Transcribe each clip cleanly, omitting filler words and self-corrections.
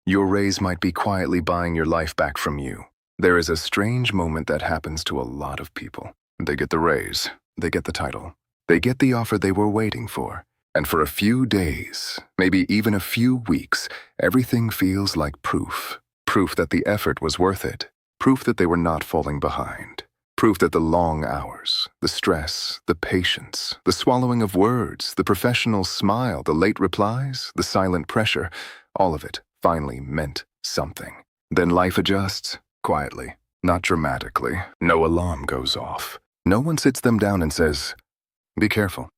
Your raise might be quietly buying your life back from you. There is a strange moment that happens to a lot of people. They get the raise, they get the title, they get the offer they were waiting for. And for a few days, maybe even a few weeks, everything feels like proof. Proof that the effort was worth it. Proof that they were not falling behind. Proof that the long hours, the stress, the patience, the swallowing of words, the professional smile, the late replies, the silent pressure, all of it finally meant something. Then life adjusts, quietly, not dramatically. No alarm goes off. No one sits them down and says, "Be careful.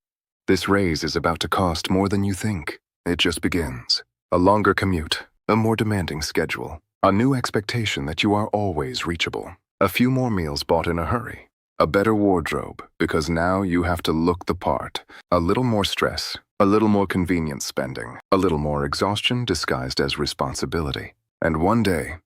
This raise is about to cost more than you think." It just begins. A longer commute, a more demanding schedule, a new expectation that you are always reachable, a few more meals bought in a hurry, a better wardrobe because now you have to look the part, a little more stress, a little more convenience spending, a little more exhaustion disguised as responsibility. And one day,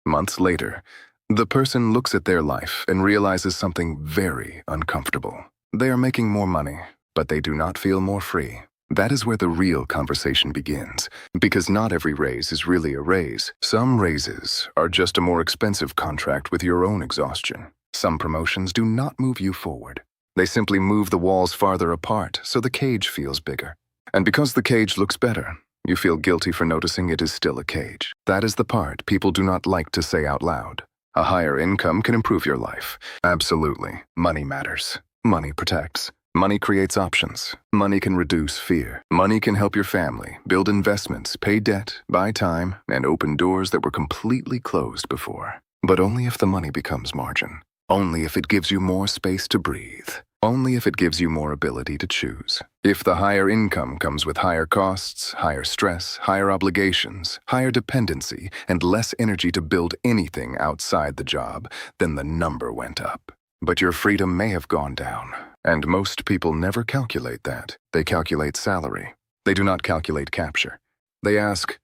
months later, the person looks at their life and realizes something very uncomfortable. They are making more money, but they do not feel more free. That is where the real conversation begins, because not every raise is really a raise. Some raises are just a more expensive contract with your own exhaustion. Some promotions do not move you forward. They simply move the walls farther apart so the cage feels bigger. And because the cage looks better, you feel guilty for noticing it is still a cage. That is the part people do not like to say out loud. A higher income can improve your life. Absolutely. Money matters. Money protects. Money creates options. Money can reduce fear. Money can help your family, build investments, pay debt, buy time, and open doors that were completely closed before. But only if the money becomes margin. Only if it gives you more space to breathe. Only if it gives you more ability to choose. If the higher income comes with higher costs, higher stress, higher obligations, higher dependency, and less energy to build anything outside the job, then the number went up. But your freedom may have gone down. And most people never calculate that. They calculate salary. They do not calculate capture. They ask,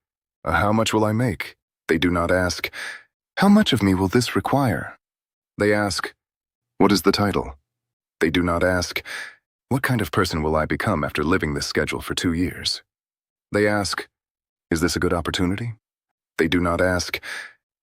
"How much will I make?" They do not ask, "How much of me will this require?" They ask, "What is the title?" They do not ask, "What kind of person will I become after living this schedule for 2 years?" They ask, "Is this a good opportunity?" They do not ask,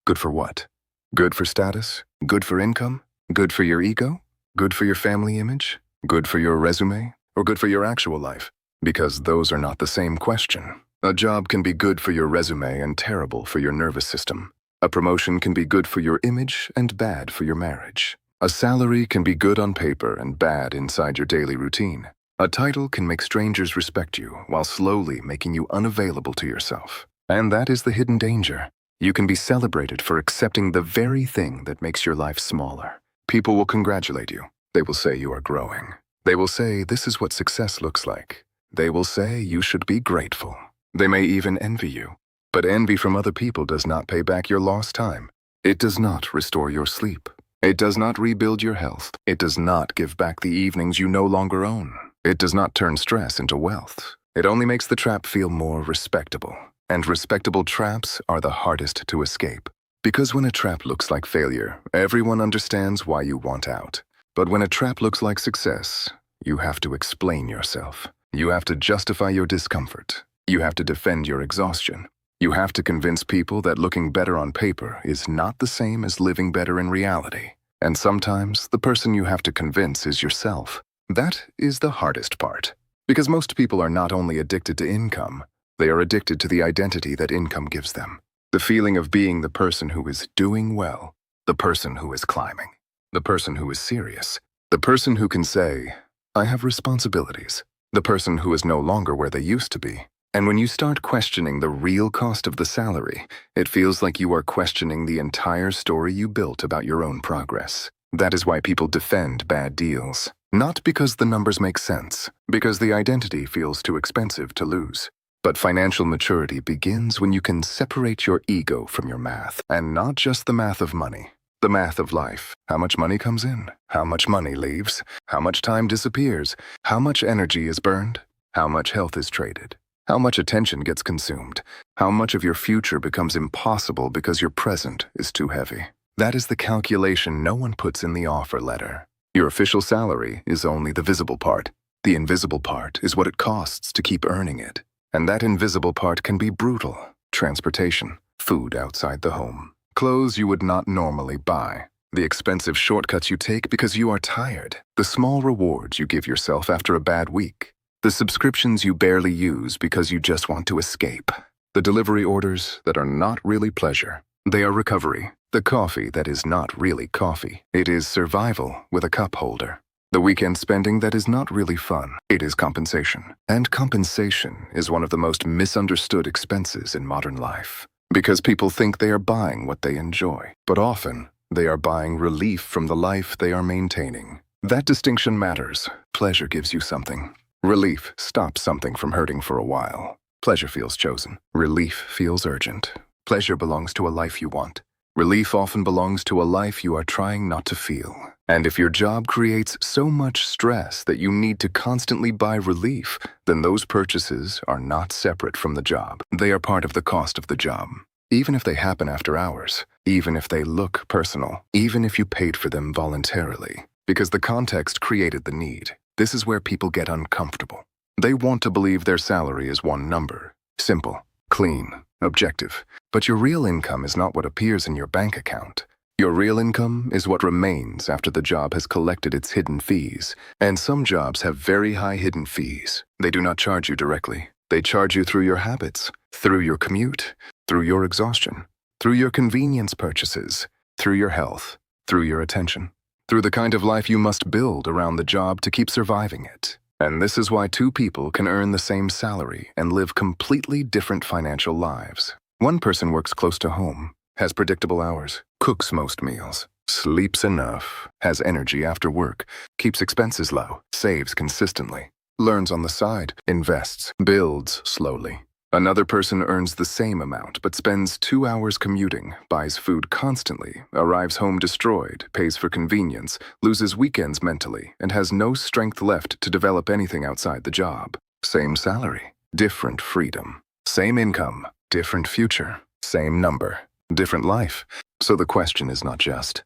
"Good for what? Good for status? Good for income? Good for your ego? Good for your family image? Good for your resume? Or good for your actual life?" Because those are not the same question. A job can be good for your resume and terrible for your nervous system. A promotion can be good for your image and bad for your marriage. A salary can be good on paper and bad inside your daily routine. A title can make strangers respect you while slowly making you unavailable to yourself. And that is the hidden danger. You can be celebrated for accepting the very thing that makes your life smaller. People will congratulate you. They will say you are growing. They will say this is what success looks like. They will say you should be grateful. They may even envy you. But envy from other people does not pay back your lost time. It does not restore your sleep. It does not rebuild your health. It does not give back the evenings you no longer own. It does not turn stress into wealth. It only makes the trap feel more respectable. And respectable traps are the hardest to escape. Because when a trap looks like failure, everyone understands why you want out. But when a trap looks like success, you have to explain yourself. You have to justify your discomfort. You have to defend your exhaustion. You have to convince people that looking better on paper is not the same as living better in reality. And sometimes the person you have to convince is yourself. That is the hardest part. Because most people are not only addicted to income, they are addicted to the identity that income gives them. The feeling of being the person who is doing well, the person who is climbing, the person who is serious, the person who can say, "I have responsibilities," the person who is no longer where they used to be. And when you start questioning the real cost of the salary, it feels like you are questioning the entire story you built about your own progress. That is why people defend bad deals. Not because the numbers make sense, because the identity feels too expensive to lose. But financial maturity begins when you can separate your ego from your math, and not just the math of money. The math of life. How much money comes in? How much money leaves? How much time disappears? How much energy is burned? How much health is traded? How much attention gets consumed? How much of your future becomes impossible because your present is too heavy? That is the calculation no one puts in the offer letter. Your official salary is only the visible part. The invisible part is what it costs to keep earning it. And that invisible part can be brutal. Transportation, food outside the home, clothes you would not normally buy, the expensive shortcuts you take because you are tired, the small rewards you give yourself after a bad week, the subscriptions you barely use because you just want to escape, the delivery orders that are not really pleasure. They are recovery, the coffee that is not really coffee. It is survival with a cup holder. The weekend spending that is not really fun. It is compensation. And compensation is one of the most misunderstood expenses in modern life. Because people think they are buying what they enjoy. But often, they are buying relief from the life they are maintaining. That distinction matters. Pleasure gives you something. Relief stops something from hurting for a while. Pleasure feels chosen. Relief feels urgent. Pleasure belongs to a life you want. Relief often belongs to a life you are trying not to feel. And if your job creates so much stress that you need to constantly buy relief, then those purchases are not separate from the job. They are part of the cost of the job. Even if they happen after hours, even if they look personal, even if you paid for them voluntarily. Because the context created the need. This is where people get uncomfortable. They want to believe their salary is one number. Simple, clean, objective. But your real income is not what appears in your bank account. Your real income is what remains after the job has collected its hidden fees. And some jobs have very high hidden fees. They do not charge you directly. They charge you through your habits, through your commute, through your exhaustion, through your convenience purchases, through your health, through your attention, through the kind of life you must build around the job to keep surviving it. And this is why two people can earn the same salary and live completely different financial lives. One person works close to home, has predictable hours, cooks most meals, sleeps enough, has energy after work, keeps expenses low, saves consistently, learns on the side, invests, builds slowly. Another person earns the same amount but spends 2 hours commuting, buys food constantly, arrives home destroyed, pays for convenience, loses weekends mentally, and has no strength left to develop anything outside the job. Same salary, different freedom. Same income, different future. Same number, different life. So the question is not just,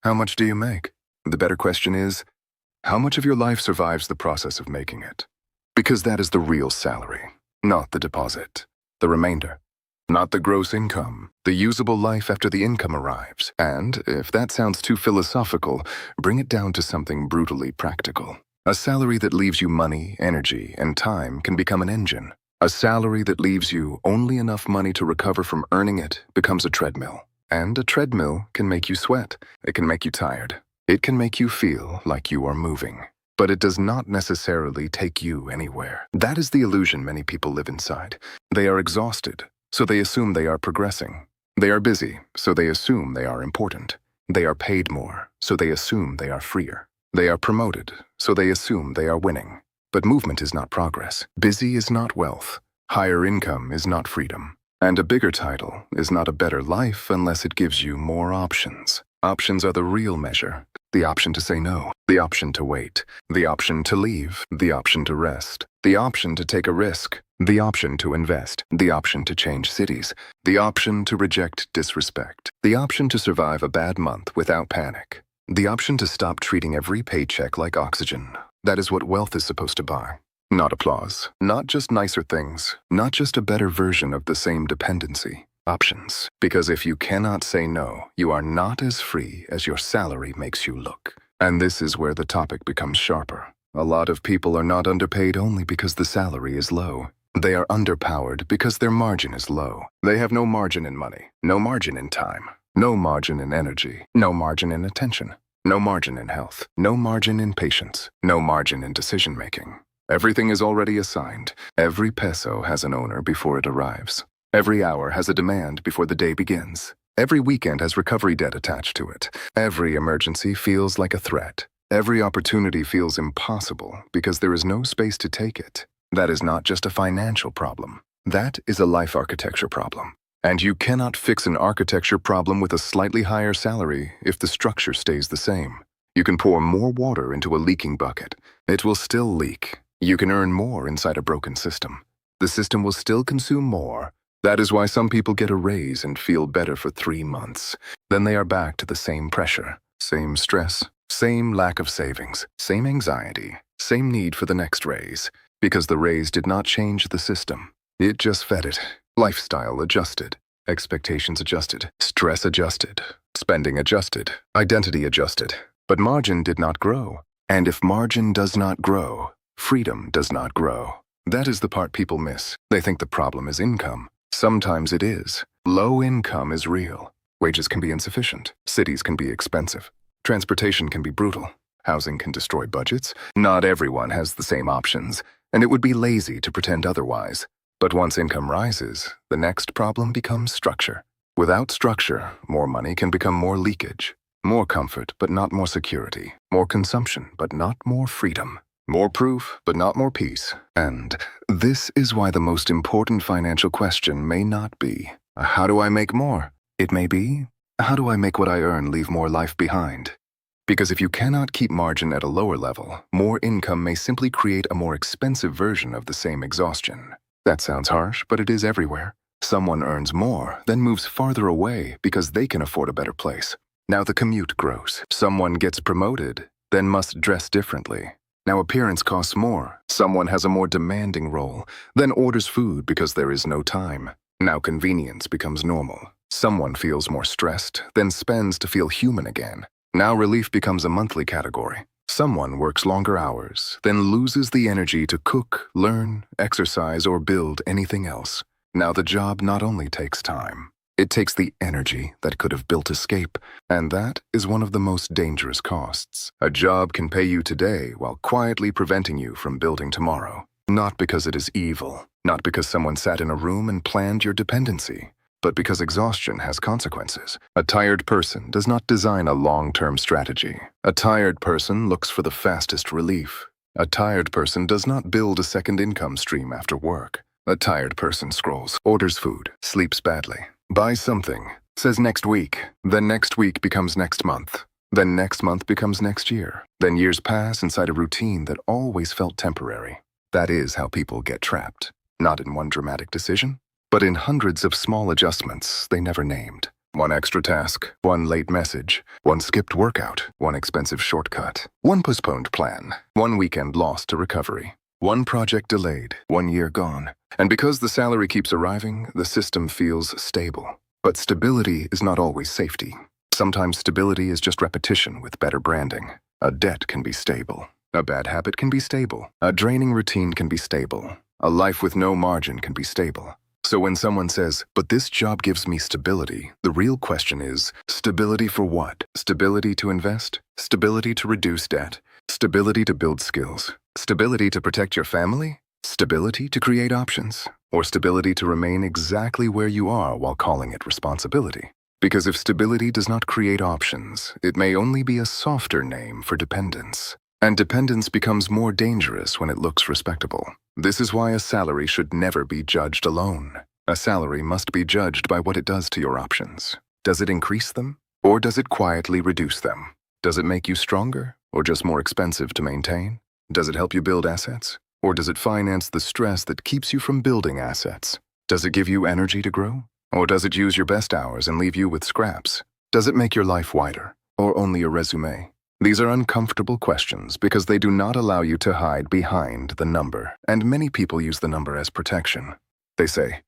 how much do you make? The better question is, how much of your life survives the process of making it? Because that is the real salary. Not the deposit, the remainder. Not the gross income, the usable life after the income arrives. And, if that sounds too philosophical, bring it down to something brutally practical. A salary that leaves you money, energy, and time can become an engine. A salary that leaves you only enough money to recover from earning it becomes a treadmill. And a treadmill can make you sweat. It can make you tired. It can make you feel like you are moving. But it does not necessarily take you anywhere. That is the illusion many people live inside. They are exhausted, so they assume they are progressing. They are busy, so they assume they are important. They are paid more, so they assume they are freer. They are promoted, so they assume they are winning. But movement is not progress. Busy is not wealth. Higher income is not freedom. And a bigger title is not a better life unless it gives you more options. Options are the real measure. The option to say no, the option to wait, the option to leave, the option to rest, the option to take a risk, the option to invest, the option to change cities, the option to reject disrespect, the option to survive a bad month without panic, the option to stop treating every paycheck like oxygen. That is what wealth is supposed to buy. Not applause, not just nicer things, not just a better version of the same dependency. Options. Because if you cannot say no, you are not as free as your salary makes you look. And this is where the topic becomes sharper. A lot of people are not underpaid only because the salary is low. They are underpowered because their margin is low. They have no margin in money, no margin in time, no margin in energy, no margin in attention, no margin in health, no margin in patience, no margin in decision-making. Everything is already assigned. Every peso has an owner before it arrives. Every hour has a demand before the day begins. Every weekend has recovery debt attached to it. Every emergency feels like a threat. Every opportunity feels impossible because there is no space to take it. That is not just a financial problem. That is a life architecture problem. And you cannot fix an architecture problem with a slightly higher salary if the structure stays the same. You can pour more water into a leaking bucket. It will still leak. You can earn more inside a broken system. The system will still consume more. That is why some people get a raise and feel better for 3 months. Then they are back to the same pressure, same stress, same lack of savings, same anxiety, same need for the next raise. Because the raise did not change the system. It just fed it. Lifestyle adjusted. Expectations adjusted, stress adjusted, spending adjusted, identity adjusted. But margin did not grow. And if margin does not grow, freedom does not grow. That is the part people miss. They think the problem is income. Sometimes it is. Low income is real. Wages can be insufficient. Cities can be expensive. Transportation can be brutal. Housing can destroy budgets. Not everyone has the same options, and it would be lazy to pretend otherwise. But once income rises, the next problem becomes structure. Without structure, more money can become more leakage. More comfort, but not more security. More consumption, but not more freedom. More proof, but not more peace. And this is why the most important financial question may not be, how do I make more? It may be, how do I make what I earn leave more life behind? Because if you cannot keep margin at a lower level, more income may simply create a more expensive version of the same exhaustion. That sounds harsh, but it is everywhere. Someone earns more, then moves farther away because they can afford a better place. Now the commute grows. Someone gets promoted, then must dress differently. Now appearance costs more. Someone has a more demanding role, then orders food because there is no time. Now convenience becomes normal. Someone feels more stressed, then spends to feel human again. Now relief becomes a monthly category. Someone works longer hours, then loses the energy to cook, learn, exercise, or build anything else. Now the job not only takes time, it takes the energy that could have built escape, and that is one of the most dangerous costs. A job can pay you today while quietly preventing you from building tomorrow. Not because it is evil, not because someone sat in a room and planned your dependency, but because exhaustion has consequences. A tired person does not design a long-term strategy. A tired person looks for the fastest relief. A tired person does not build a second income stream after work. A tired person scrolls, orders food, sleeps badly, buys something, says next week, then next week becomes next month, then next month becomes next year, then years pass inside a routine that always felt temporary. That is how people get trapped, not in one dramatic decision, but in hundreds of small adjustments they never named. One extra task, one late message, one skipped workout, one expensive shortcut, one postponed plan, one weekend lost to recovery, one project delayed, 1 year gone. And because the salary keeps arriving, the system feels stable. But stability is not always safety. Sometimes stability is just repetition with better branding. A debt can be stable. A bad habit can be stable. A draining routine can be stable. A life with no margin can be stable. So when someone says, but this job gives me stability, the real question is, stability for what? Stability to invest? Stability to reduce debt? Stability to build skills? Stability to protect your family? Stability to create options? Or stability to remain exactly where you are while calling it responsibility? Because if stability does not create options, it may only be a softer name for dependence. And dependence becomes more dangerous when it looks respectable. This is why a salary should never be judged alone. A salary must be judged by what it does to your options. Does it increase them? Or does it quietly reduce them? Does it make you stronger? Or just more expensive to maintain? Does it help you build assets? Or does it finance the stress that keeps you from building assets? Does it give you energy to grow? Or does it use your best hours and leave you with scraps? Does it make your life wider? Or only a resume? These are uncomfortable questions because they do not allow you to hide behind the number, and many people use the number as protection. They say,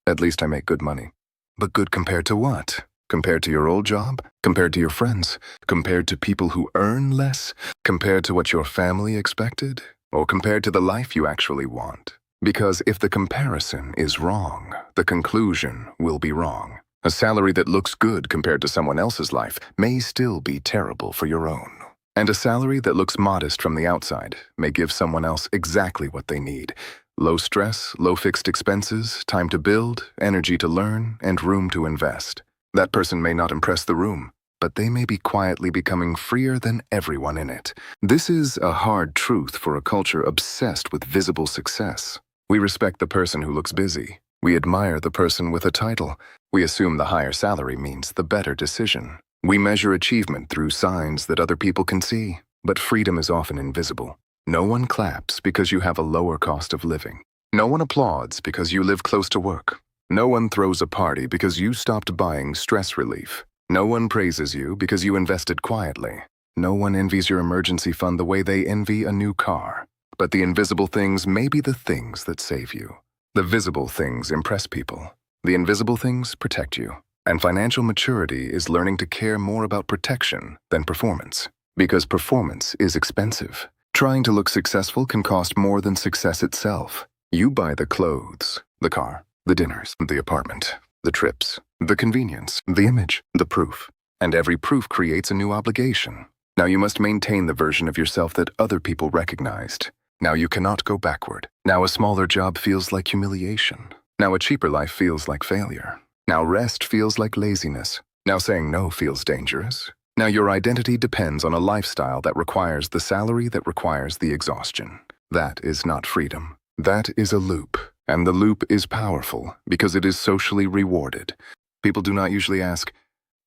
at least I make good money. But good compared to what? Compared to your old job? Compared to your friends? Compared to people who earn less? Compared to what your family expected? Or compared to the life you actually want? Because if the comparison is wrong, the conclusion will be wrong. A salary that looks good compared to someone else's life may still be terrible for your own. And a salary that looks modest from the outside may give someone else exactly what they need. Low stress, low fixed expenses, time to build, energy to learn, and room to invest. That person may not impress the room, but they may be quietly becoming freer than everyone in it. This is a hard truth for a culture obsessed with visible success. We respect the person who looks busy. We admire the person with a title. We assume the higher salary means the better decision. We measure achievement through signs that other people can see, but freedom is often invisible. No one claps because you have a lower cost of living. No one applauds because you live close to work. No one throws a party because you stopped buying stress relief. No one praises you because you invested quietly. No one envies your emergency fund the way they envy a new car. But the invisible things may be the things that save you. The visible things impress people. The invisible things protect you. And financial maturity is learning to care more about protection than performance. Because performance is expensive. Trying to look successful can cost more than success itself. You buy the clothes, the car, the dinners, the apartment, the trips, the convenience, the image, the proof. And every proof creates a new obligation. Now you must maintain the version of yourself that other people recognized. Now you cannot go backward. Now a smaller job feels like humiliation. Now a cheaper life feels like failure. Now rest feels like laziness. Now saying no feels dangerous. Now your identity depends on a lifestyle that requires the salary that requires the exhaustion. That is not freedom. That is a loop. And the loop is powerful because it is socially rewarded. People do not usually ask,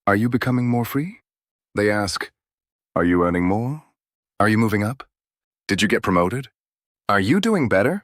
"Are you becoming more free?" They ask, "Are you earning more? Are you moving up? Did you get promoted? Are you doing better?"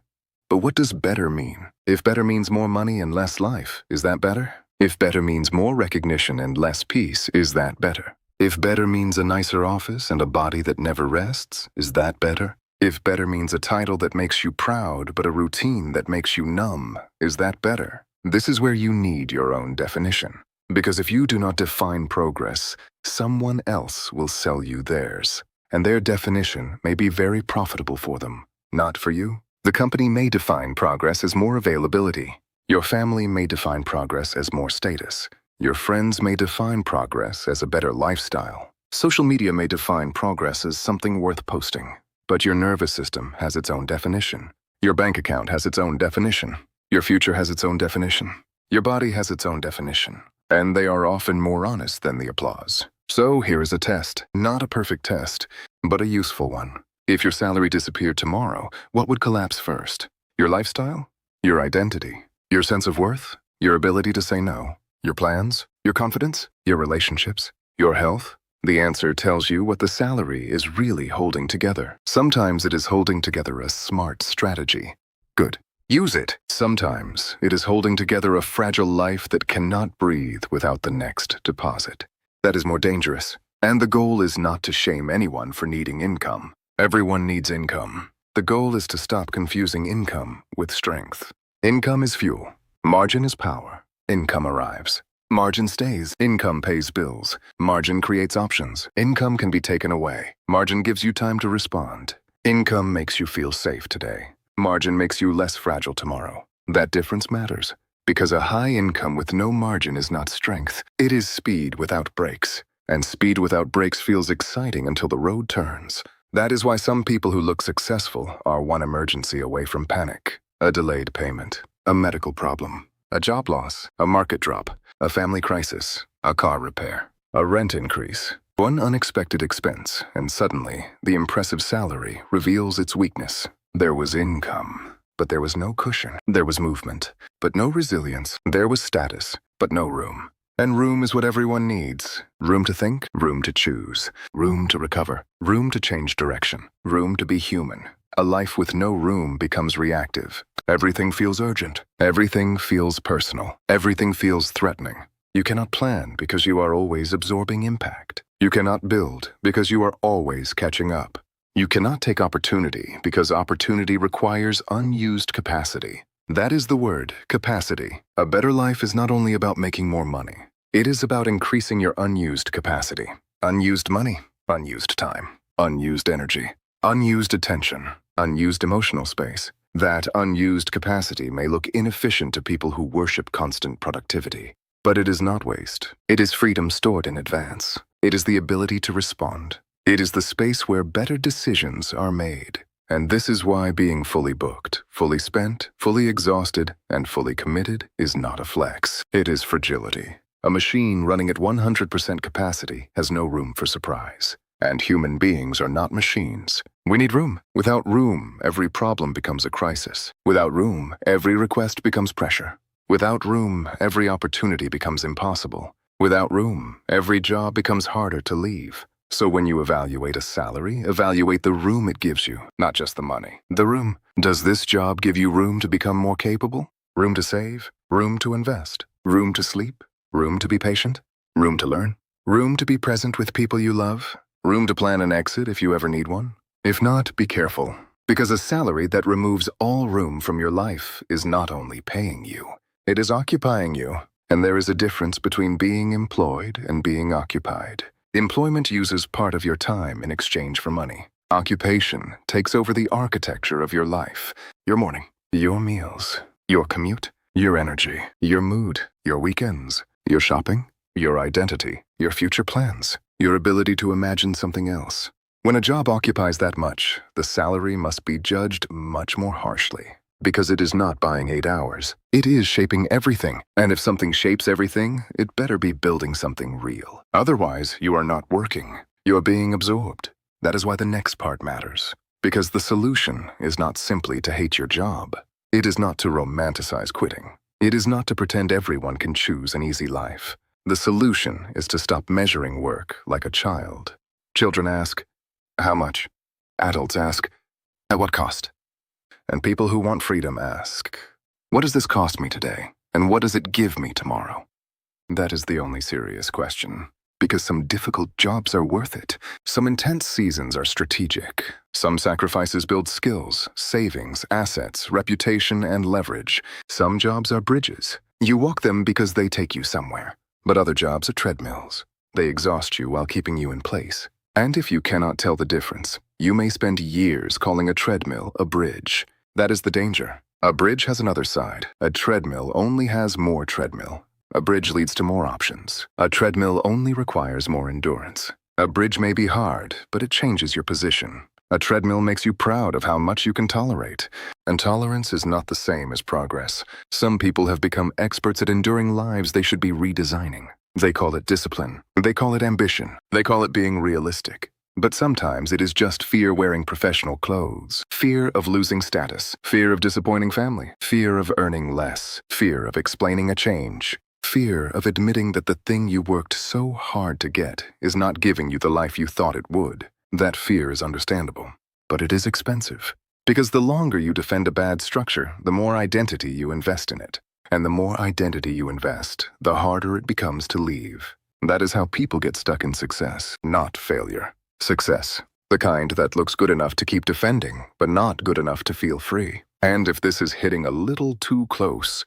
But what does better mean? If better means more money and less life, is that better? If better means more recognition and less peace, is that better? If better means a nicer office and a body that never rests, is that better? If better means a title that makes you proud but a routine that makes you numb, is that better? This is where you need your own definition. Because if you do not define progress, someone else will sell you theirs. And their definition may be very profitable for them, not for you. The company may define progress as more availability. Your family may define progress as more status. Your friends may define progress as a better lifestyle. Social media may define progress as something worth posting. But your nervous system has its own definition. Your bank account has its own definition. Your future has its own definition. Your body has its own definition. And they are often more honest than the applause. So here is a test, not a perfect test, but a useful one. If your salary disappeared tomorrow, what would collapse first? Your lifestyle? Your identity? Your sense of worth? Your ability to say no? Your plans? Your confidence? Your relationships? Your health? The answer tells you what the salary is really holding together. Sometimes it is holding together a smart strategy. Good. Use it. Sometimes it is holding together a fragile life that cannot breathe without the next deposit. That is more dangerous. And the goal is not to shame anyone for needing income. Everyone needs income. The goal is to stop confusing income with strength. Income is fuel. Margin is power. Income arrives. Margin stays. Income pays bills. Margin creates options. Income can be taken away. Margin gives you time to respond. Income makes you feel safe today. Margin makes you less fragile tomorrow. That difference matters. Because a high income with no margin is not strength. It is speed without brakes. And speed without brakes feels exciting until the road turns. That is why some people who look successful are one emergency away from panic. A delayed payment. A medical problem. A job loss. A market drop. A family crisis. A car repair. A rent increase. One unexpected expense, and suddenly, the impressive salary reveals its weakness. There was income, but there was no cushion. There was movement, but no resilience. There was status, but no room. And room is what everyone needs. Room to think, room to choose, room to recover, room to change direction, room to be human. A life with no room becomes reactive. Everything feels urgent. Everything feels personal. Everything feels threatening. You cannot plan because you are always absorbing impact. You cannot build because you are always catching up. You cannot take opportunity because opportunity requires unused capacity. That is the word, capacity. A better life is not only about making more money. It is about increasing your unused capacity. Unused money, unused time, unused energy, unused attention, unused emotional space. That unused capacity may look inefficient to people who worship constant productivity. But it is not waste. It is freedom stored in advance. It is the ability to respond. It is the space where better decisions are made. And this is why being fully booked, fully spent, fully exhausted, and fully committed is not a flex. It is fragility. A machine running at 100% capacity has no room for surprise. And human beings are not machines. We need room. Without room, every problem becomes a crisis. Without room, every request becomes pressure. Without room, every opportunity becomes impossible. Without room, every job becomes harder to leave. So when you evaluate a salary, evaluate the room it gives you, not just the money. The room. Does this job give you room to become more capable? Room to save? Room to invest? Room to sleep? Room to be patient? Room to learn? Room to be present with people you love? Room to plan an exit if you ever need one? If not, be careful. Because a salary that removes all room from your life is not only paying you, It is occupying you, and there is a difference between being employed and being occupied. Employment uses part of your time in exchange for money. Occupation takes over the architecture of your life, your morning, your meals, your commute, your energy, your mood, your weekends, your shopping, your identity, your future plans, your ability to imagine something else. When a job occupies that much, the salary must be judged much more harshly. Because it is not buying 8 hours. It is shaping everything. And if something shapes everything, it better be building something real. Otherwise, you are not working. You are being absorbed. That is why the next part matters. Because the solution is not simply to hate your job. It is not to romanticize quitting. It is not to pretend everyone can choose an easy life. The solution is to stop measuring work like a child. Children ask, how much? Adults ask, at what cost? And people who want freedom ask, what does this cost me today? And what does it give me tomorrow? That is the only serious question. Because some difficult jobs are worth it. Some intense seasons are strategic. Some sacrifices build skills, savings, assets, reputation, and leverage. Some jobs are bridges. You walk them because they take you somewhere. But other jobs are treadmills. They exhaust you while keeping you in place. And if you cannot tell the difference, you may spend years calling a treadmill a bridge. That is the danger. A bridge has another side. A treadmill only has more treadmill. A bridge leads to more options. A treadmill only requires more endurance. A bridge may be hard, but it changes your position. A treadmill makes you proud of how much you can tolerate. And tolerance is not the same as progress. Some people have become experts at enduring lives they should be redesigning. They call it discipline. They call it ambition. They call it being realistic. But sometimes it is just fear wearing professional clothes, fear of losing status, fear of disappointing family, fear of earning less, fear of explaining a change, fear of admitting that the thing you worked so hard to get is not giving you the life you thought it would. That fear is understandable, but it is expensive. Because the longer you defend a bad structure, the more identity you invest in it. And the more identity you invest, the harder it becomes to leave. That is how people get stuck in success, not failure. Success, the kind that looks good enough to keep defending, but not good enough to feel free. And if this is hitting a little too close,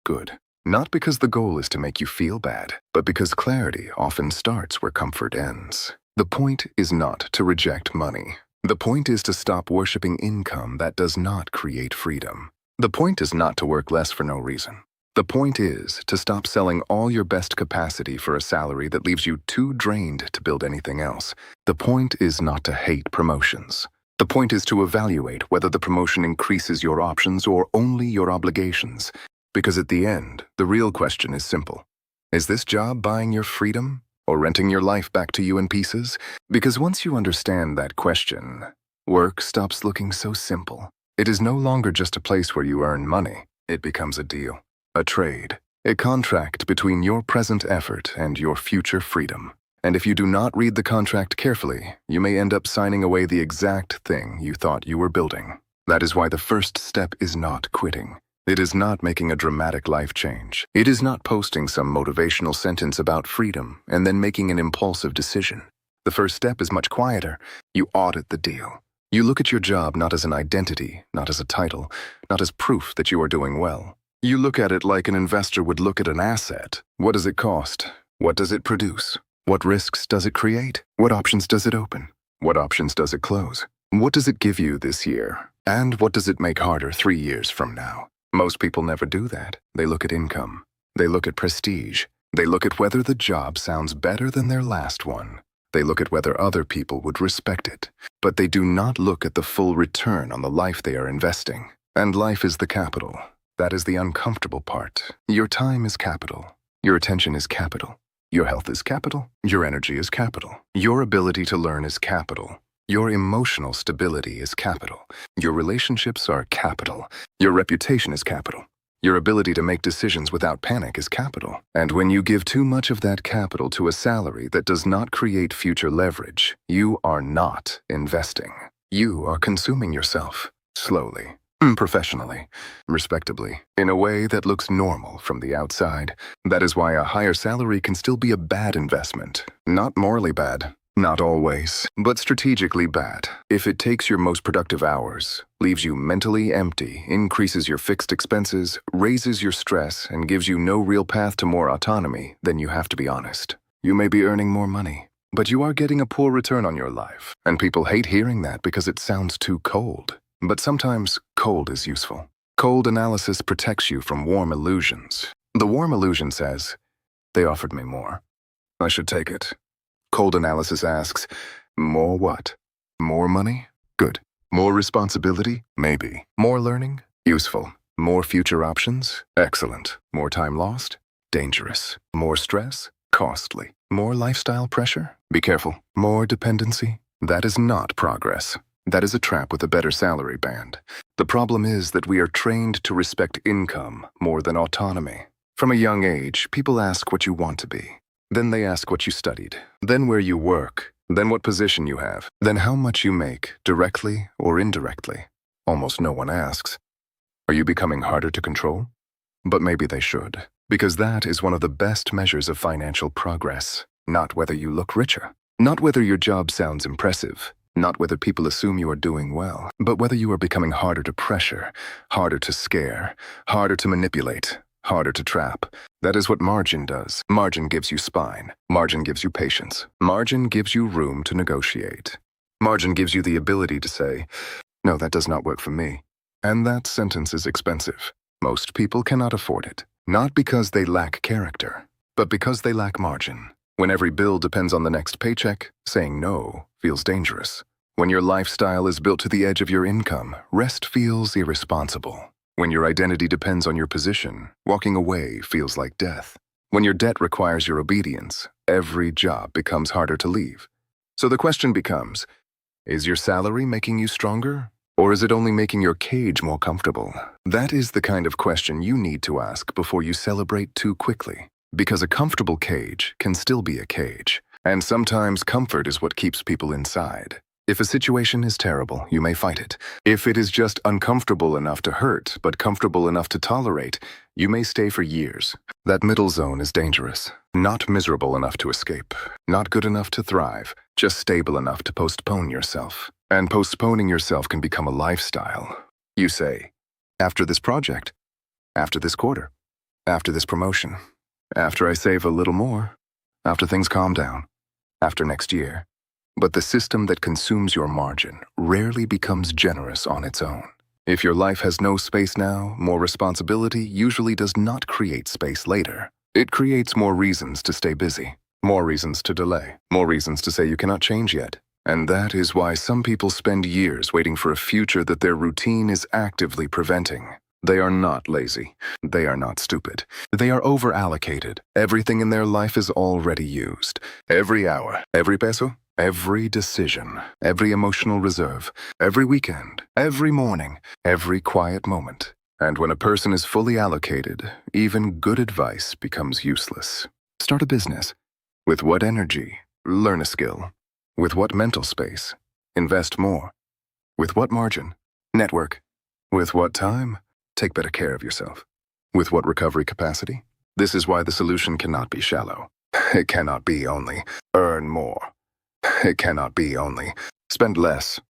good. Not because the goal is to make you feel bad, but because clarity often starts where comfort ends. The point is not to reject money. The point is to stop worshiping income that does not create freedom. The point is not to work less for no reason. The point is to stop selling all your best capacity for a salary that leaves you too drained to build anything else. The point is not to hate promotions. The point is to evaluate whether the promotion increases your options or only your obligations. Because at the end, the real question is simple. Is this job buying your freedom or renting your life back to you in pieces? Because once you understand that question, work stops looking so simple. It is no longer just a place where you earn money. It becomes a deal. A trade, a contract between your present effort and your future freedom. And if you do not read the contract carefully, you may end up signing away the exact thing you thought you were building. That is why the first step is not quitting. It is not making a dramatic life change. It is not posting some motivational sentence about freedom and then making an impulsive decision. The first step is much quieter. You audit the deal. You look at your job not as an identity, not as a title, not as proof that you are doing well. You look at it like an investor would look at an asset. What does it cost? What does it produce? What risks does it create? What options does it open? What options does it close? What does it give you this year? And what does it make harder 3 years from now? Most people never do that. They look at income. They look at prestige. They look at whether the job sounds better than their last one. They look at whether other people would respect it. But they do not look at the full return on the life they are investing. And life is the capital. That is the uncomfortable part. Your time is capital. Your attention is capital. Your health is capital. Your energy is capital. Your ability to learn is capital. Your emotional stability is capital. Your relationships are capital. Your reputation is capital. Your ability to make decisions without panic is capital. And when you give too much of that capital to a salary that does not create future leverage, you are not investing. You are consuming yourself, slowly. Professionally, respectably, in a way that looks normal from the outside. That is why a higher salary can still be a bad investment. Not morally bad, Not always, but strategically bad. If it takes your most productive hours, leaves you mentally empty, increases your fixed expenses, raises your stress, and gives you no real path to more autonomy, then you have to be honest. You may be earning more money, but you are getting a poor return on your life. And people hate hearing that because it sounds too cold. But sometimes cold is useful. Cold analysis protects you from warm illusions. The warm illusion says, they offered me more. I should take it. Cold analysis asks, more what? More money? Good. More responsibility? Maybe. More learning? Useful. More future options? Excellent. More time lost? Dangerous. More stress? Costly. More lifestyle pressure? Be careful. More dependency? That is not progress. That is a trap with a better salary band. The problem is that we are trained to respect income more than autonomy. From a young age, people ask what you want to be. Then they ask what you studied. Then where you work. Then what position you have. Then how much you make, directly or indirectly. Almost no one asks, are you becoming harder to control? But maybe they should, because that is one of the best measures of financial progress. Not whether you look richer. Not whether your job sounds impressive. Not whether people assume you are doing well, but whether you are becoming harder to pressure, harder to scare, harder to manipulate, harder to trap. That is what margin does. Margin gives you spine. Margin gives you patience. Margin gives you room to negotiate. Margin gives you the ability to say, no, that does not work for me. And that sentence is expensive. Most people cannot afford it. Not because they lack character, but because they lack margin. When every bill depends on the next paycheck, saying no feels dangerous. When your lifestyle is built to the edge of your income, rest feels irresponsible. When your identity depends on your position, walking away feels like death. When your debt requires your obedience, every job becomes harder to leave. So the question becomes, is your salary making you stronger? Or is it only making your cage more comfortable? That is the kind of question you need to ask before you celebrate too quickly. Because a comfortable cage can still be a cage. And sometimes comfort is what keeps people inside. If a situation is terrible, you may fight it. If it is just uncomfortable enough to hurt, but comfortable enough to tolerate, you may stay for years. That middle zone is dangerous. Not miserable enough to escape. Not good enough to thrive. Just stable enough to postpone yourself. And postponing yourself can become a lifestyle. You say, after this project, after this quarter, after this promotion, after I save a little more, after things calm down, after next year. But the system that consumes your margin rarely becomes generous on its own. If your life has no space now, more responsibility usually does not create space later. It creates more reasons to stay busy, more reasons to delay, more reasons to say you cannot change yet. And that is why some people spend years waiting for a future that their routine is actively preventing. They are not lazy. They are not stupid. They are over-allocated. Everything in their life is already used. Every hour, every peso, every decision, every emotional reserve, every weekend, every morning, every quiet moment. And when a person is fully allocated, even good advice becomes useless. Start a business. With what energy? Learn a skill. With what mental space? Invest more. With what margin? Network. With what time? Take better care of yourself. With what recovery capacity? This is why the solution cannot be shallow. It cannot be only earn more. It cannot be only spend less.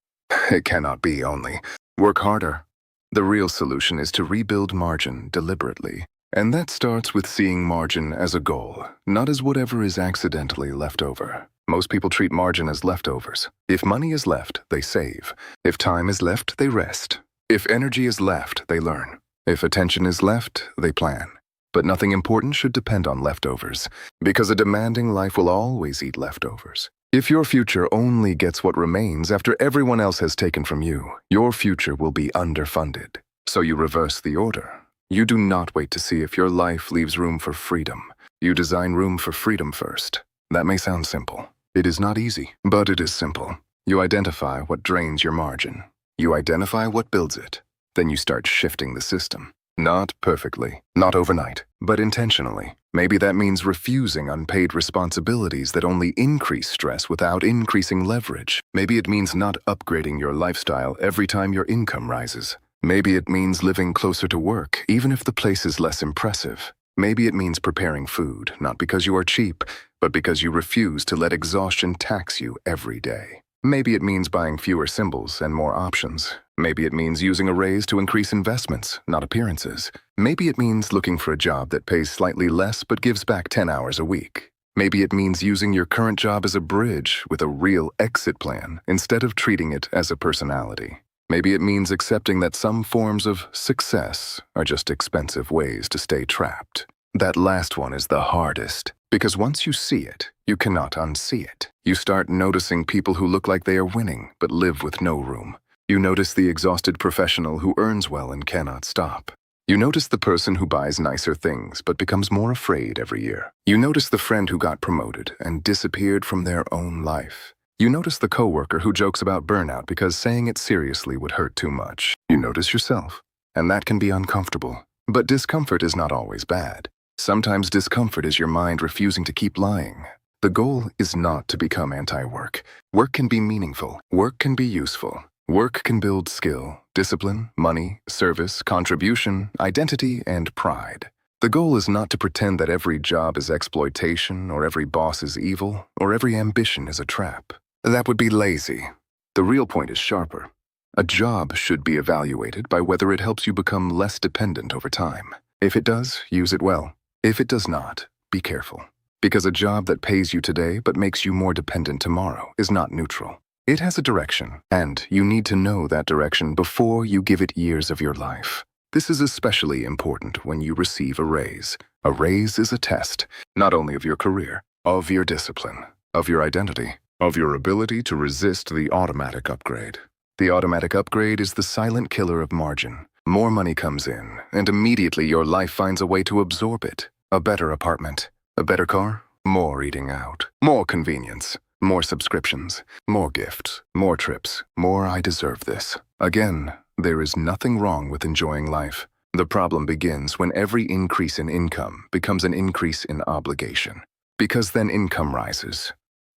It cannot be only work harder. The real solution is to rebuild margin deliberately. And that starts with seeing margin as a goal, not as whatever is accidentally left over. Most people treat margin as leftovers. If money is left, they save. If time is left, they rest. If energy is left, they learn. If attention is left, they plan. But nothing important should depend on leftovers, because a demanding life will always eat leftovers. If your future only gets what remains after everyone else has taken from you, your future will be underfunded. So you reverse the order. You do not wait to see if your life leaves room for freedom. You design room for freedom first. That may sound simple. It is not easy, but it is simple. You identify what drains your margin. You identify what builds it. Then you start shifting the system. Not perfectly, not overnight, but intentionally. Maybe that means refusing unpaid responsibilities that only increase stress without increasing leverage. Maybe it means not upgrading your lifestyle every time your income rises. Maybe it means living closer to work, even if the place is less impressive. Maybe it means preparing food, not because you are cheap, but because you refuse to let exhaustion tax you every day. Maybe it means buying fewer symbols and more options. Maybe it means using a raise to increase investments, not appearances. Maybe it means looking for a job that pays slightly less but gives back 10 hours a week. Maybe it means using your current job as a bridge with a real exit plan instead of treating it as a personality. Maybe it means accepting that some forms of success are just expensive ways to stay trapped. That last one is the hardest, because once you see it, you cannot unsee it. You start noticing people who look like they are winning but live with no room. You notice the exhausted professional who earns well and cannot stop. You notice the person who buys nicer things but becomes more afraid every year. You notice the friend who got promoted and disappeared from their own life. You notice the coworker who jokes about burnout because saying it seriously would hurt too much. You notice yourself, and that can be uncomfortable. But discomfort is not always bad. Sometimes discomfort is your mind refusing to keep lying. The goal is not to become anti-work. Work can be meaningful. Work can be useful. Work can build skill, discipline, money, service, contribution, identity, and pride. The goal is not to pretend that every job is exploitation, or every boss is evil, or every ambition is a trap. That would be lazy. The real point is sharper. A job should be evaluated by whether it helps you become less dependent over time. If it does, use it well. If it does not, be careful. Because a job that pays you today but makes you more dependent tomorrow is not neutral. It has a direction, and you need to know that direction before you give it years of your life. This is especially important when you receive a raise. A raise is a test, not only of your career, of your discipline, of your identity, of your ability to resist the automatic upgrade. The automatic upgrade is the silent killer of margin. More money comes in, and immediately your life finds a way to absorb it. A better apartment, a better car, more eating out, more convenience. More subscriptions, more gifts, more trips, more I deserve this. Again, there is nothing wrong with enjoying life. The problem begins when every increase in income becomes an increase in obligation. Because then income rises.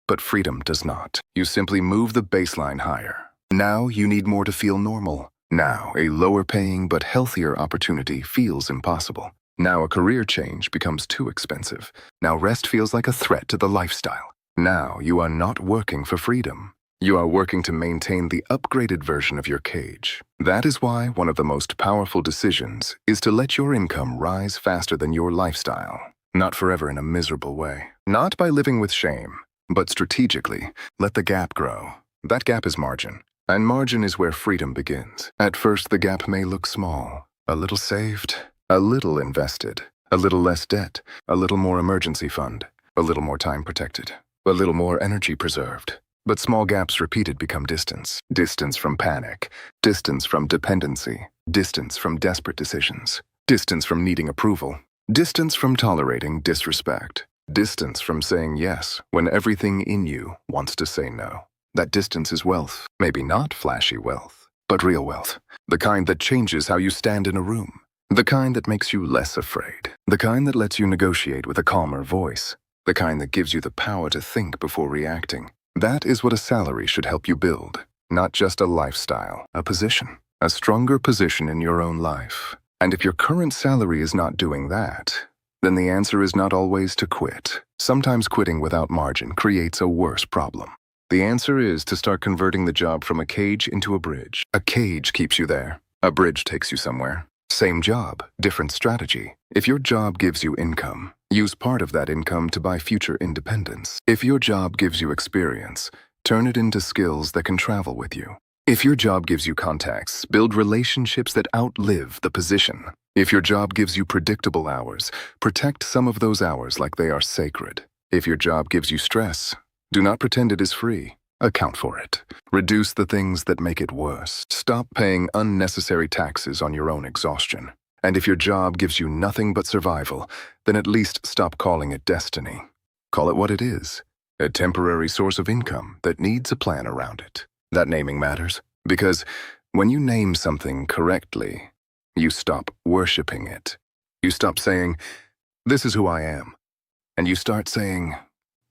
But freedom does not. You simply move the baseline higher. Now you need more to feel normal. Now a lower paying but healthier opportunity feels impossible. Now a career change becomes too expensive. Now rest feels like a threat to the lifestyle. Now you are not working for freedom. You are working to maintain the upgraded version of your cage. That is why one of the most powerful decisions is to let your income rise faster than your lifestyle. Not forever in a miserable way. Not by living with shame, but strategically, let the gap grow. That gap is margin, and margin is where freedom begins. At first, the gap may look small. A little saved, a little invested, a little less debt, a little more emergency fund, a little more time protected. A little more energy preserved. But small gaps repeated become distance. Distance from panic. Distance from dependency. Distance from desperate decisions. Distance from needing approval. Distance from tolerating disrespect. Distance from saying yes when everything in you wants to say no. That distance is wealth. Maybe not flashy wealth, but real wealth. The kind that changes how you stand in a room. The kind that makes you less afraid. The kind that lets you negotiate with a calmer voice. The kind that gives you the power to think before reacting. That is what a salary should help you build. Not just a lifestyle, a position. A stronger position in your own life. And if your current salary is not doing that, then the answer is not always to quit. Sometimes quitting without margin creates a worse problem. The answer is to start converting the job from a cage into a bridge. A cage keeps you there. A bridge takes you somewhere. Same job, different strategy. If your job gives you income, use part of that income to buy future independence. If your job gives you experience, turn it into skills that can travel with you. If your job gives you contacts, build relationships that outlive the position. If your job gives you predictable hours, protect some of those hours like they are sacred. If your job gives you stress, do not pretend it is free. Account for it. Reduce the things that make it worse. Stop paying unnecessary taxes on your own exhaustion. And if your job gives you nothing but survival, then at least stop calling it destiny. Call it what it is. A temporary source of income that needs a plan around it. That naming matters, because when you name something correctly, you stop worshiping it. You stop saying, "This is who I am," and you start saying,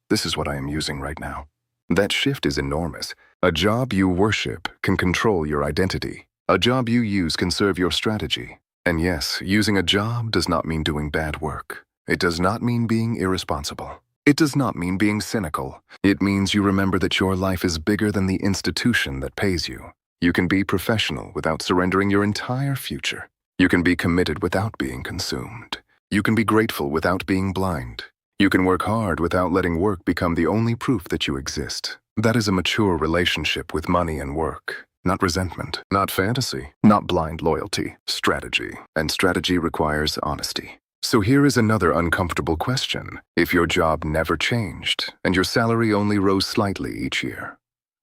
"This is what I am using right now." That shift is enormous. A job you worship can control your identity. A job you use can serve your strategy. And yes, using a job does not mean doing bad work. It does not mean being irresponsible. It does not mean being cynical. It means you remember that your life is bigger than the institution that pays you. You can be professional without surrendering your entire future. You can be committed without being consumed. You can be grateful without being blind. You can work hard without letting work become the only proof that you exist. That is a mature relationship with money and work. Not resentment, not fantasy, not blind loyalty, strategy. And strategy requires honesty. So here is another uncomfortable question. If your job never changed and your salary only rose slightly each year,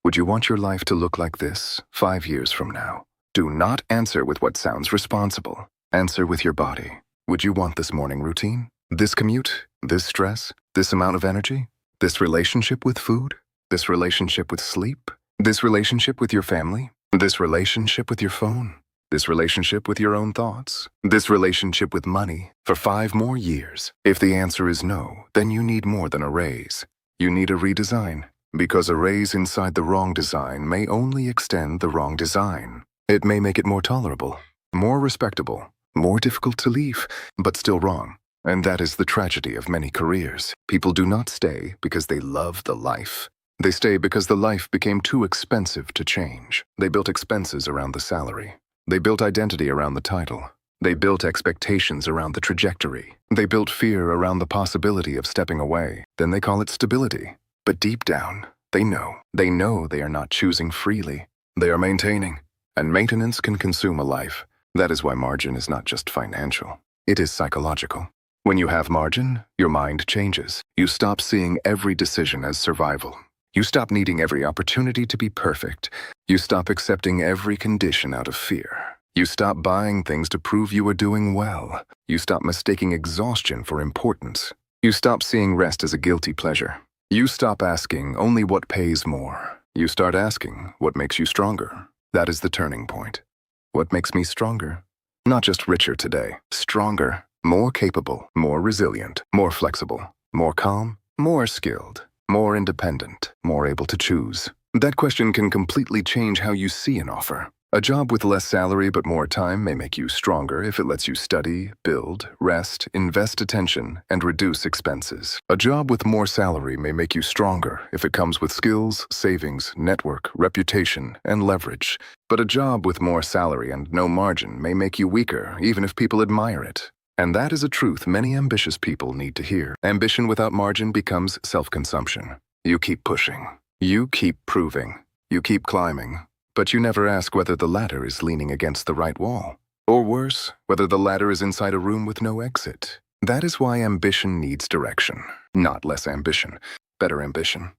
would you want your life to look like this 5 years from now? Do not answer with what sounds responsible. Answer with your body. Would you want this morning routine? This commute? This stress? This amount of energy? This relationship with food? This relationship with sleep? This relationship with your family? This relationship with your phone? This relationship with your own thoughts? This relationship with money for 5 more years? If the answer is no, then you need more than a raise. You need a redesign, because a raise inside the wrong design may only extend the wrong design. It may make it more tolerable, more respectable, more difficult to leave, but still wrong. And that is the tragedy of many careers. People do not stay because they love the life. They stay because the life became too expensive to change. They built expenses around the salary. They built identity around the title. They built expectations around the trajectory. They built fear around the possibility of stepping away. Then they call it stability. But deep down, they know they are not choosing freely. They are maintaining. And maintenance can consume a life. That is why margin is not just financial. It is psychological. When you have margin, your mind changes. You stop seeing every decision as survival. You stop needing every opportunity to be perfect. You stop accepting every condition out of fear. You stop buying things to prove you are doing well. You stop mistaking exhaustion for importance. You stop seeing rest as a guilty pleasure. You stop asking only what pays more. You start asking what makes you stronger. That is the turning point. What makes me stronger? Not just richer today, stronger, more capable, more resilient, more flexible, more calm, more skilled, more independent, more able to choose. That question can completely change how you see an offer. A job with less salary but more time may make you stronger if it lets you study, build, rest, invest attention, and reduce expenses. A job with more salary may make you stronger if it comes with skills, savings, network, reputation, and leverage. But a job with more salary and no margin may make you weaker even if people admire it. And that is a truth many ambitious people need to hear. Ambition without margin becomes self-consumption. You keep pushing. You keep proving. You keep climbing. But you never ask whether the ladder is leaning against the right wall. Or worse, whether the ladder is inside a room with no exit. That is why ambition needs direction. Not less ambition, better ambition.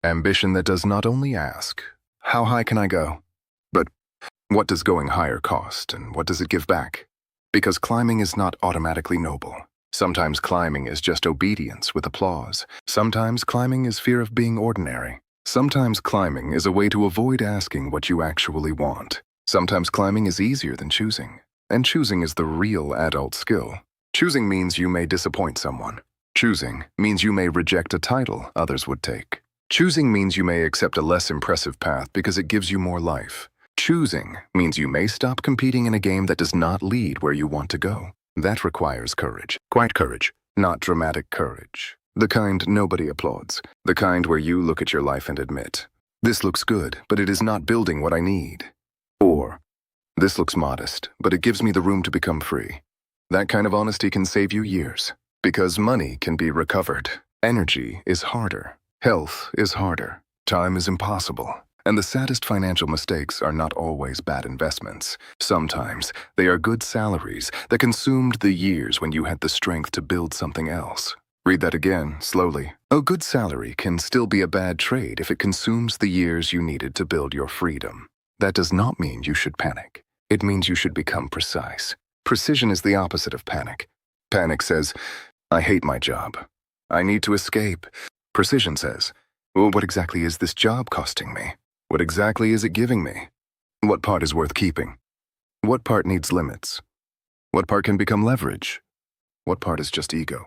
Ambition that does not only ask, how high can I go? But what does going higher cost and what does it give back? Because climbing is not automatically noble. Sometimes climbing is just obedience with applause. Sometimes climbing is fear of being ordinary. Sometimes climbing is a way to avoid asking what you actually want. Sometimes climbing is easier than choosing. And choosing is the real adult skill. Choosing means you may disappoint someone. Choosing means you may reject a title others would take. Choosing means you may accept a less impressive path because it gives you more life. Choosing means you may stop competing in a game that does not lead where you want to go. That requires courage. Quiet courage, not dramatic courage. The kind nobody applauds. The kind where you look at your life and admit, this looks good, but it is not building what I need. Or, this looks modest, but it gives me the room to become free. That kind of honesty can save you years. Because money can be recovered. Energy is harder. Health is harder. Time is impossible. And the saddest financial mistakes are not always bad investments. Sometimes they are good salaries that consumed the years when you had the strength to build something else. Read that again, slowly. A good salary can still be a bad trade if it consumes the years you needed to build your freedom. That does not mean you should panic. It means you should become precise. Precision is the opposite of panic. Panic says, I hate my job. I need to escape. Precision says, well, what exactly is this job costing me? What exactly is it giving me? What part is worth keeping? What part needs limits? What part can become leverage? What part is just ego?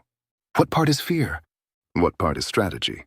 What part is fear? What part is strategy?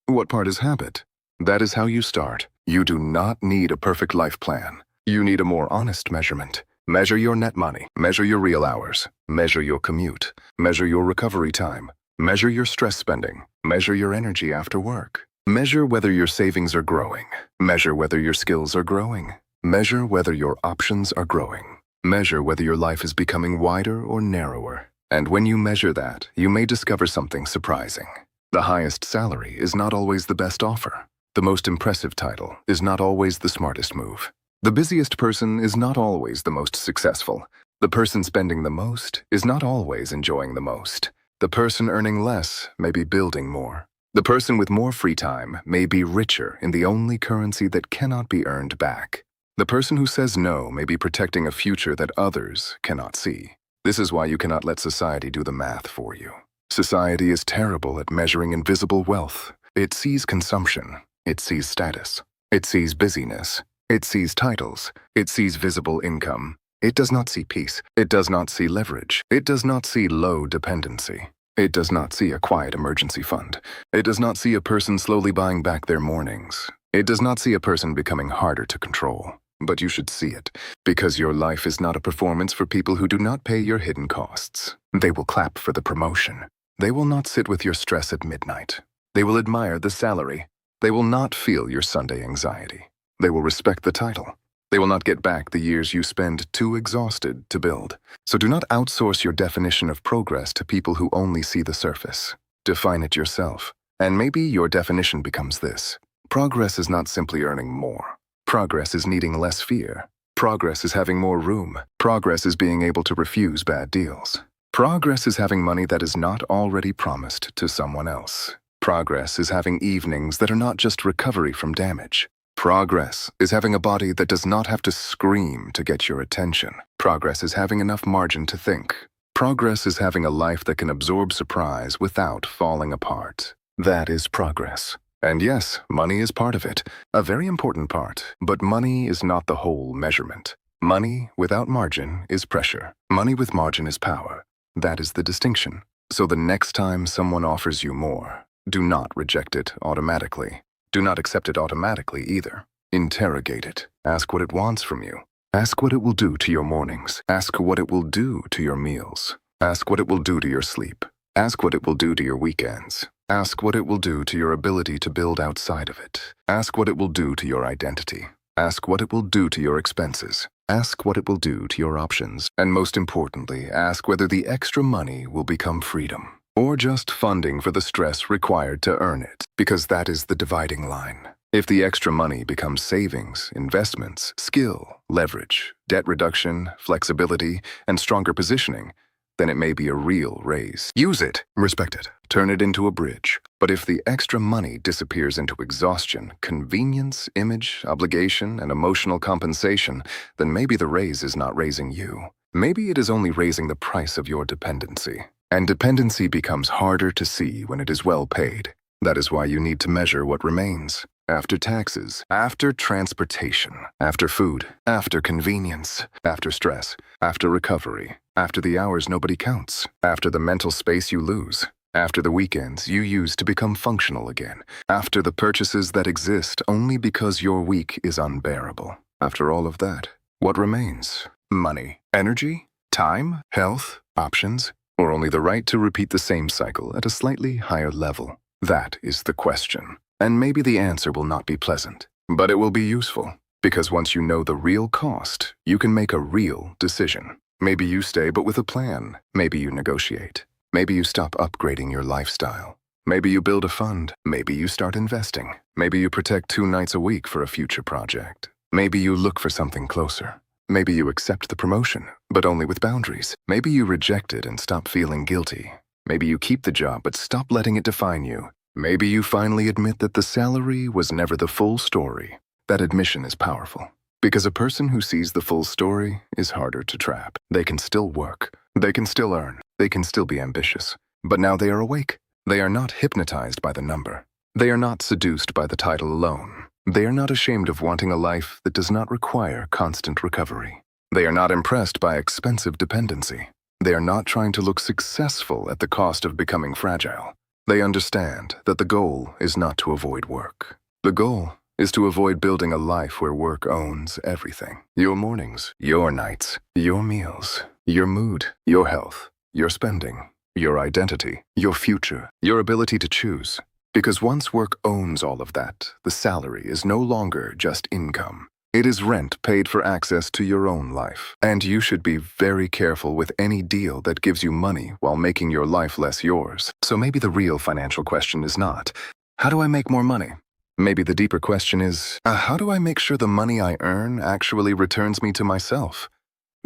What part is habit? That is how you start. You do not need a perfect life plan. You need a more honest measurement. Measure your net money. Measure your real hours. Measure your commute. Measure your recovery time. Measure your stress spending. Measure your energy after work. Measure whether your savings are growing. Measure whether your skills are growing. Measure whether your options are growing. Measure whether your life is becoming wider or narrower. And when you measure that, you may discover something surprising. The highest salary is not always the best offer. The most impressive title is not always the smartest move. The busiest person is not always the most successful. The person spending the most is not always enjoying the most. The person earning less may be building more. The person with more free time may be richer in the only currency that cannot be earned back. The person who says no may be protecting a future that others cannot see. This is why you cannot let society do the math for you. Society is terrible at measuring invisible wealth. It sees consumption. It sees status. It sees busyness. It sees titles. It sees visible income. It does not see peace. It does not see leverage. It does not see low dependency. It does not see a quiet emergency fund. It does not see a person slowly buying back their mornings. It does not see a person becoming harder to control. But you should see it, because your life is not a performance for people who do not pay your hidden costs. They will clap for the promotion. They will not sit with your stress at midnight. They will admire the salary. They will not feel your Sunday anxiety. They will respect the title. They will not get back the years you spend too exhausted to build. So do not outsource your definition of progress to people who only see the surface. Define it yourself. And maybe your definition becomes this. Progress is not simply earning more. Progress is needing less fear. Progress is having more room. Progress is being able to refuse bad deals. Progress is having money that is not already promised to someone else. Progress is having evenings that are not just recovery from damage. Progress is having a body that does not have to scream to get your attention. Progress is having enough margin to think. Progress is having a life that can absorb surprise without falling apart. That is progress. And yes, money is part of it, a very important part, but money is not the whole measurement. Money without margin is pressure. Money with margin is power. That is the distinction. So the next time someone offers you more, do not reject it automatically. Do not accept it automatically either. Interrogate it. Ask what it wants from you. Ask what it will do to your mornings. Ask what it will do to your meals. Ask what it will do to your sleep. Ask what it will do to your weekends. Ask what it will do to your ability to build outside of it. Ask what it will do to your identity. Ask what it will do to your expenses. Ask what it will do to your options. And most importantly, ask whether the extra money will become freedom, or just funding for the stress required to earn it, because that is the dividing line. If the extra money becomes savings, investments, skill, leverage, debt reduction, flexibility, and stronger positioning, then it may be a real raise. Use it, respect it, turn it into a bridge. But if the extra money disappears into exhaustion, convenience, image, obligation, and emotional compensation, then maybe the raise is not raising you. Maybe it is only raising the price of your dependency. And dependency becomes harder to see when it is well paid. That is why you need to measure what remains. After taxes, after transportation, after food, after convenience, after stress, after recovery, after the hours nobody counts, after the mental space you lose, after the weekends you use to become functional again, after the purchases that exist only because your week is unbearable. After all of that, what remains? Money, energy, time, health, options, or only the right to repeat the same cycle at a slightly higher level? That is the question. And maybe the answer will not be pleasant, but it will be useful, because once you know the real cost, you can make a real decision. Maybe you stay but with a plan. Maybe you negotiate. Maybe you stop upgrading your lifestyle. Maybe you build a fund. Maybe you start investing. Maybe you protect 2 nights a week for a future project. Maybe you look for something closer. Maybe you accept the promotion, but only with boundaries. Maybe you reject it and stop feeling guilty. Maybe you keep the job but stop letting it define you. Maybe you finally admit that the salary was never the full story. That admission is powerful, because a person who sees the full story is harder to trap. They can still work. They can still earn. They can still be ambitious. But now they are awake. They are not hypnotized by the number. They are not seduced by the title alone. They are not ashamed of wanting a life that does not require constant recovery. They are not impressed by expensive dependency. They are not trying to look successful at the cost of becoming fragile. They understand that the goal is not to avoid work. The goal is to avoid building a life where work owns everything. Your mornings, your nights, your meals, your mood, your health, your spending, your identity, your future, your ability to choose. Because once work owns all of that, the salary is no longer just income. It is rent paid for access to your own life. And you should be very careful with any deal that gives you money while making your life less yours. So maybe the real financial question is not, how do I make more money? Maybe the deeper question is, how do I make sure the money I earn actually returns me to myself?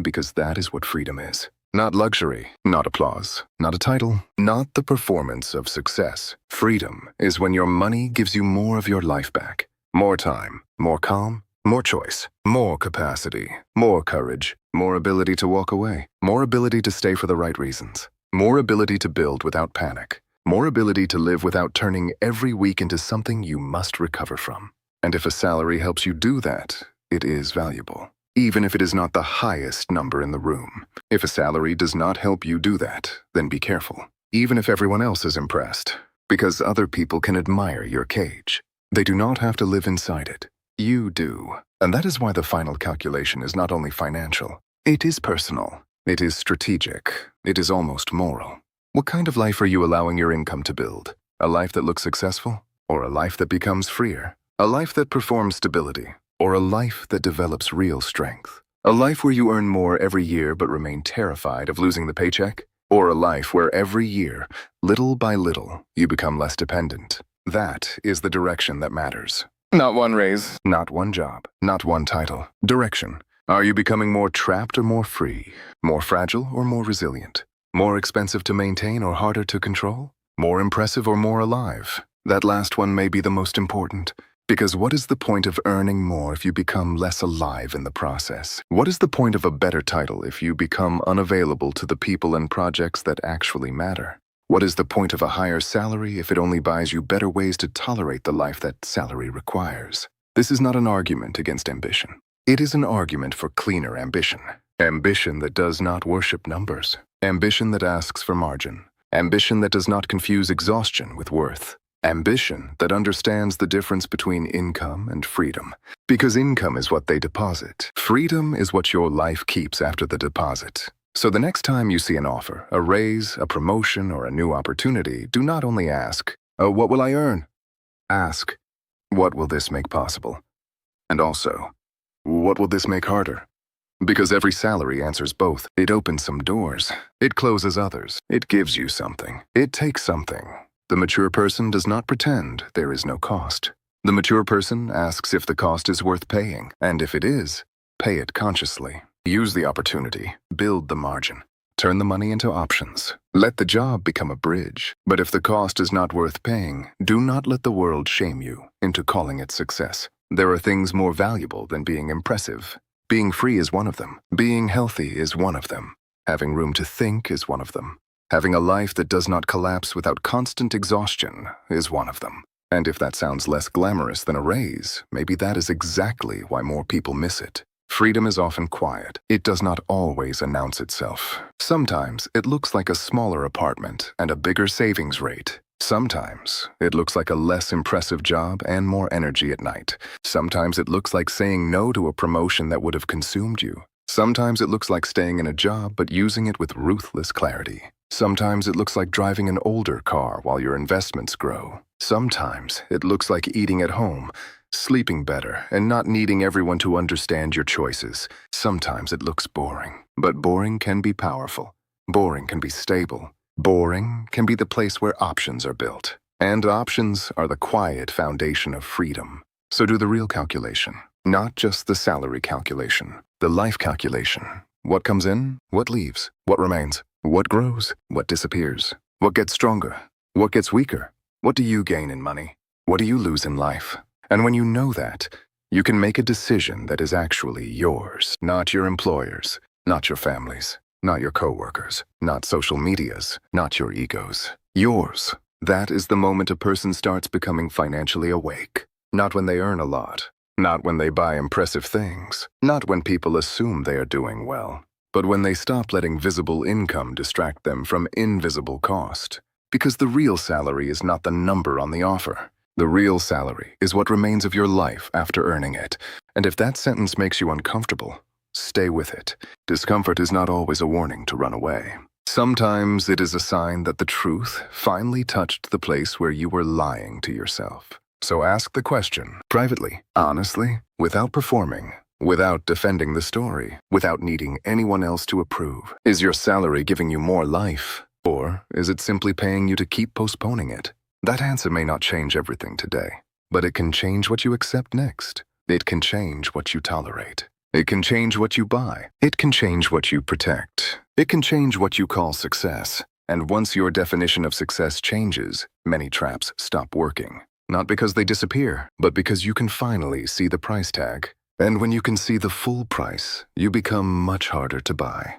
Because that is what freedom is. Not luxury, not applause, not a title, not the performance of success. Freedom is when your money gives you more of your life back. More time, more calm, more choice, more capacity, more courage, more ability to walk away, more ability to stay for the right reasons, more ability to build without panic, more ability to live without turning every week into something you must recover from. And if a salary helps you do that, it is valuable. Even if it is not the highest number in the room. If a salary does not help you do that, then be careful. Even if everyone else is impressed, because other people can admire your cage. They do not have to live inside it. You do. And that is why the final calculation is not only financial. It is personal. It is strategic. It is almost moral. What kind of life are you allowing your income to build? A life that looks successful? Or a life that becomes freer? A life that performs stability? Or a life that develops real strength? A life where you earn more every year but remain terrified of losing the paycheck? Or a life where every year, little by little, you become less dependent? That is the direction that matters. Not one raise, not one job, not one title. Direction. Are you becoming more trapped or more free? More fragile or more resilient? More expensive to maintain or harder to control? More impressive or more alive? That last one may be the most important. Because what is the point of earning more if you become less alive in the process? What is the point of a better title if you become unavailable to the people and projects that actually matter? What is the point of a higher salary if it only buys you better ways to tolerate the life that salary requires? This is not an argument against ambition. It is an argument for cleaner ambition. Ambition that does not worship numbers. Ambition that asks for margin. Ambition that does not confuse exhaustion with worth. Ambition that understands the difference between income and freedom. Because income is what they deposit. Freedom is what your life keeps after the deposit. So the next time you see an offer, a raise, a promotion, or a new opportunity, do not only ask, "Oh, what will I earn?" Ask, "What will this make possible?" And also, "What will this make harder?" Because every salary answers both. It opens some doors. It closes others. It gives you something. It takes something. The mature person does not pretend there is no cost. The mature person asks if the cost is worth paying, and if it is, pay it consciously. Use the opportunity. Build the margin. Turn the money into options. Let the job become a bridge. But if the cost is not worth paying, do not let the world shame you into calling it success. There are things more valuable than being impressive. Being free is one of them. Being healthy is one of them. Having room to think is one of them. Having a life that does not collapse without constant exhaustion is one of them. And if that sounds less glamorous than a raise, maybe that is exactly why more people miss it. Freedom is often quiet. It does not always announce itself. Sometimes it looks like a smaller apartment and a bigger savings rate. Sometimes it looks like a less impressive job and more energy at night. Sometimes it looks like saying no to a promotion that would have consumed you. Sometimes it looks like staying in a job but using it with ruthless clarity. Sometimes it looks like driving an older car while your investments grow. Sometimes it looks like eating at home, sleeping better, and not needing everyone to understand your choices. Sometimes it looks boring, but boring can be powerful. Boring can be stable. Boring can be the place where options are built. And options are the quiet foundation of freedom. So do the real calculation, not just the salary calculation, the life calculation. What comes in, what leaves, what remains, what grows, what disappears, what gets stronger, what gets weaker, what do you gain in money, what do you lose in life? And when you know that, you can make a decision that is actually yours, not your employer's, not your family's, not your coworkers, not social media's, not your ego's. Yours. That is the moment a person starts becoming financially awake. Not when they earn a lot, not when they buy impressive things, not when people assume they are doing well, but when they stop letting visible income distract them from invisible cost. Because the real salary is not the number on the offer. The real salary is what remains of your life after earning it. And if that sentence makes you uncomfortable, stay with it. Discomfort is not always a warning to run away. Sometimes it is a sign that the truth finally touched the place where you were lying to yourself. So ask the question, privately, honestly, without performing, without defending the story, without needing anyone else to approve. Is your salary giving you more life, or is it simply paying you to keep postponing it? That answer may not change everything today, but it can change what you accept next. It can change what you tolerate. It can change what you buy. It can change what you protect. It can change what you call success. And once your definition of success changes, many traps stop working. Not because they disappear, but because you can finally see the price tag. And when you can see the full price, you become much harder to buy.